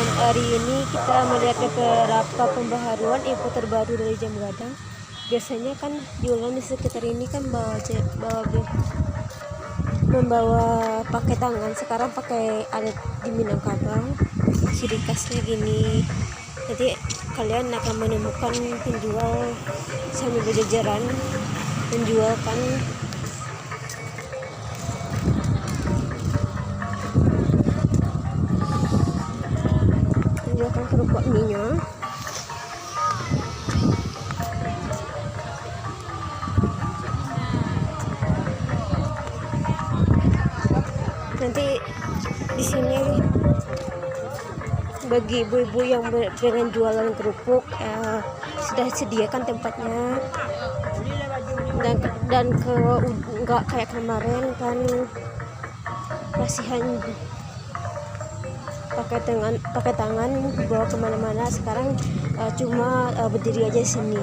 Dan hari ini kita melihat beberapa pembaharuan info terbaru dari Jam Gadang. Biasanya kan jualan di sekitar ini kan membawa pakai tangan, sekarang pakai alat di Minangkabau. Ciri khasnya gini. Jadi kalian akan menemukan penjual sambil berjajaran menjualkan kerupuk mie-nya. Nanti di sini bagi ibu-ibu yang pengen jualan kerupuk sudah disediakan tempatnya, dan nggak kayak kemarin kan masih hanya pakai tangan bawa kemana-mana. Sekarang cuma berdiri aja di sini.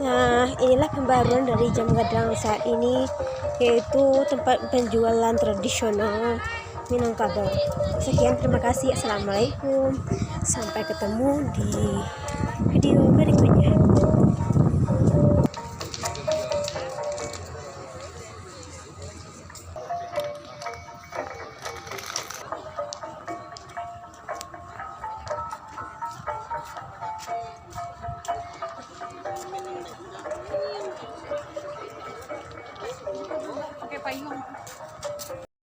Nah, inilah pembaruan dari Jam Gadang saat ini, yaitu tempat penjualan tradisional Minangkabau. Sekian, terima kasih. Assalamualaikum. Sampai ketemu di video berikutnya.